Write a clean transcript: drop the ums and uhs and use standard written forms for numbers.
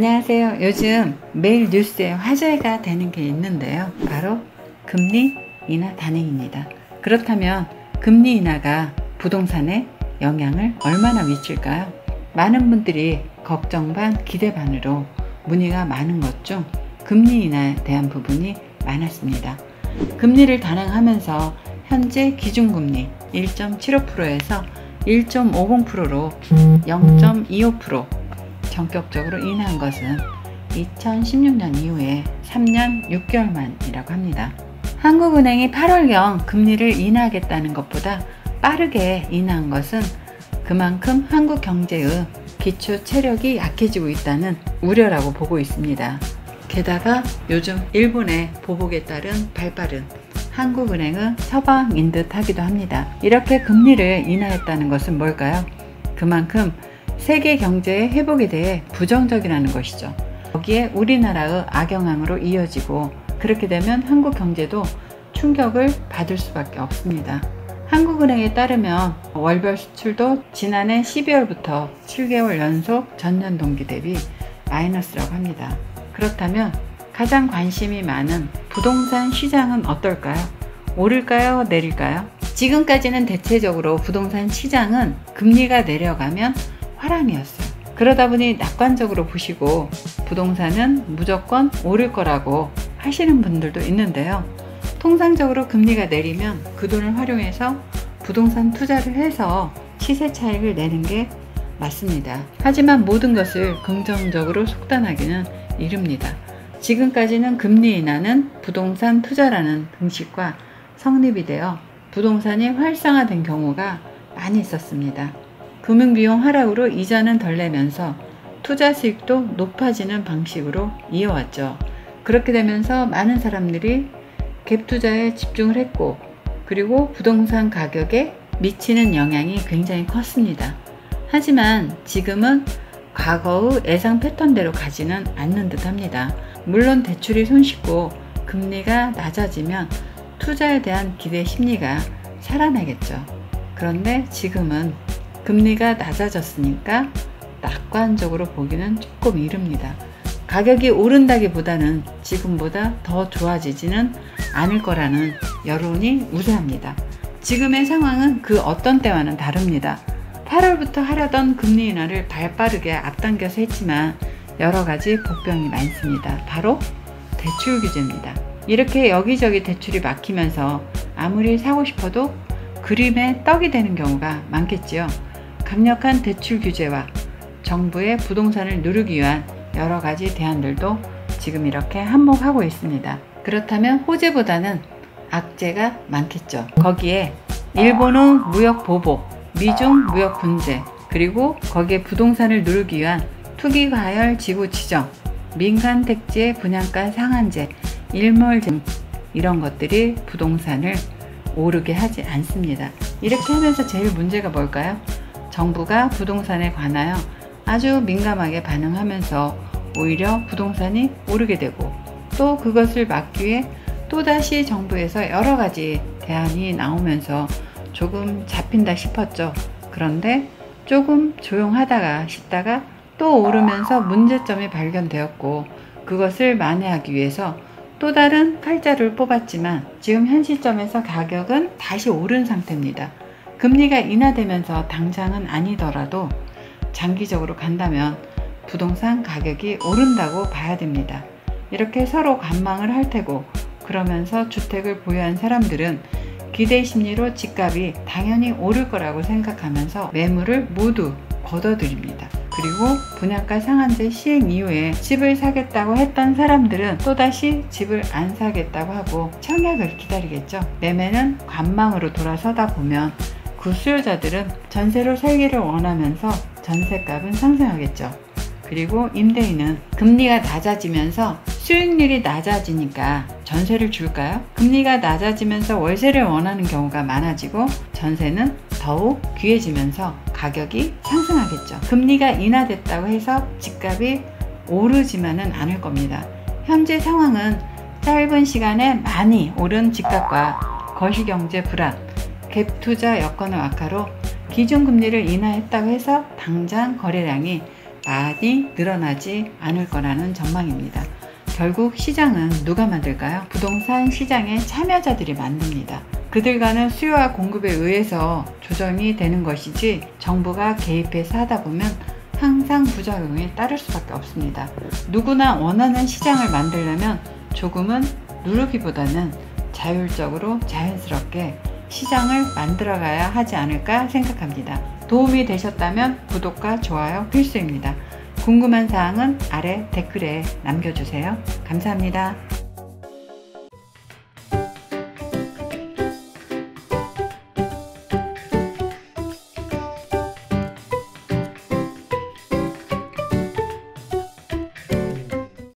안녕하세요. 요즘 매일 뉴스에 화제가 되는 게 있는데요. 바로 금리 인하 단행입니다. 그렇다면 금리 인하가 부동산에 영향을 얼마나 미칠까요? 많은 분들이 걱정 반 기대 반으로 문의가 많은 것 중 금리 인하에 대한 부분이 많았습니다. 금리를 단행하면서 현재 기준금리 1.75%에서 1.50%로 0.25% 전격적으로 인하한 것은 2016년 이후에 3년 6개월 만이라고 합니다. 한국은행이 8월경 금리를 인하하겠다는 것보다 빠르게 인하한 것은 그만큼 한국 경제의 기초 체력이 약해지고 있다는 우려라고 보고 있습니다. 게다가 요즘 일본의 보복에 따른 발빠른 한국은행의 처방인 듯 하기도 합니다. 이렇게 금리를 인하했다는 것은 뭘까요? 그만큼 세계 경제의 회복에 대해 부정적이라는 것이죠. 거기에 우리나라의 악영향으로 이어지고 그렇게 되면 한국 경제도 충격을 받을 수밖에 없습니다. 한국은행에 따르면 월별 수출도 지난해 12월부터 7개월 연속 전년 동기 대비 마이너스라고 합니다. 그렇다면 가장 관심이 많은 부동산 시장은 어떨까요? 오를까요? 내릴까요? 지금까지는 대체적으로 부동산 시장은 금리가 내려가면 화랑이었어요. 그러다 보니 낙관적으로 보시고 부동산은 무조건 오를 거라고 하시는 분들도 있는데요. 통상적으로 금리가 내리면 그 돈을 활용해서 부동산 투자를 해서 시세 차익을 내는 게 맞습니다. 하지만 모든 것을 긍정적으로 속단하기는 이릅니다. 지금까지는 금리 인하는 부동산 투자라는 등식과 성립이 되어 부동산이 활성화된 경우가 많이 있었습니다. 금융비용 하락으로 이자는 덜 내면서 투자 수익도 높아지는 방식으로 이어왔죠. 그렇게 되면서 많은 사람들이 갭 투자에 집중을 했고 그리고 부동산 가격에 미치는 영향이 굉장히 컸습니다. 하지만 지금은 과거의 예상 패턴대로 가지는 않는 듯 합니다. 물론 대출이 손쉽고 금리가 낮아지면 투자에 대한 기대 심리가 살아나겠죠. 그런데 지금은 금리가 낮아졌으니까 낙관적으로 보기는 조금 이릅니다. 가격이 오른다기보다는 지금보다 더 좋아지지는 않을 거라는 여론이 우세합니다. 지금의 상황은 그 어떤 때와는 다릅니다. 8월부터 하려던 금리 인하를 발빠르게 앞당겨서 했지만 여러 가지 복병이 많습니다. 바로 대출 규제입니다. 이렇게 여기저기 대출이 막히면서 아무리 사고 싶어도 그림의 떡이 되는 경우가 많겠지요. 강력한 대출 규제와 정부의 부동산을 누르기 위한 여러 가지 대안들도 지금 이렇게 한몫하고 있습니다. 그렇다면 호재보다는 악재가 많겠죠. 거기에 일본의 무역 보복, 미중 무역 분쟁, 그리고 거기에 부동산을 누르기 위한 투기 과열 지구 지정, 민간 택지의 분양가 상한제, 일몰증 이런 것들이 부동산을 오르게 하지 않습니다. 이렇게 하면서 제일 문제가 뭘까요? 정부가 부동산에 관하여 아주 민감하게 반응하면서 오히려 부동산이 오르게 되고 또 그것을 막기 위해 또다시 정부에서 여러 가지 대안이 나오면서 조금 잡힌다 싶었죠. 그런데 조금 조용하다가 싶다가 또 오르면서 문제점이 발견되었고 그것을 만회하기 위해서 또 다른 팔자를 뽑았지만 지금 현 시점에서 가격은 다시 오른 상태입니다. 금리가 인하되면서 당장은 아니더라도 장기적으로 간다면 부동산 가격이 오른다고 봐야 됩니다. 이렇게 서로 관망을 할 테고 그러면서 주택을 보유한 사람들은 기대 심리로 집값이 당연히 오를 거라고 생각하면서 매물을 모두 걷어들입니다. 그리고 분양가 상한제 시행 이후에 집을 사겠다고 했던 사람들은 또다시 집을 안 사겠다고 하고 청약을 기다리겠죠. 매매는 관망으로 돌아서다 보면 구수요자들은 전세로 살기를 원하면서 전세값은 상승하겠죠. 그리고 임대인은 금리가 낮아지면서 수익률이 낮아지니까 전세를 줄까요? 금리가 낮아지면서 월세를 원하는 경우가 많아지고 전세는 더욱 귀해지면서 가격이 상승하겠죠. 금리가 인하됐다고 해서 집값이 오르지만은 않을 겁니다. 현재 상황은 짧은 시간에 많이 오른 집값과 거시경제 불안, 갭 투자 여건의 악화로 기준금리를 인하했다고 해서 당장 거래량이 많이 늘어나지 않을 거라는 전망입니다. 결국 시장은 누가 만들까요? 부동산 시장의 참여자들이 만듭니다. 그들과는 수요와 공급에 의해서 조정이 되는 것이지 정부가 개입해서 하다 보면 항상 부작용이 따를 수밖에 없습니다. 누구나 원하는 시장을 만들려면 조금은 누르기보다는 자율적으로 자연스럽게 시장을 만들어가야 하지 않을까 생각합니다. 도움이 되셨다면 구독과 좋아요 필수입니다. 궁금한 사항은 아래 댓글에 남겨주세요. 감사합니다.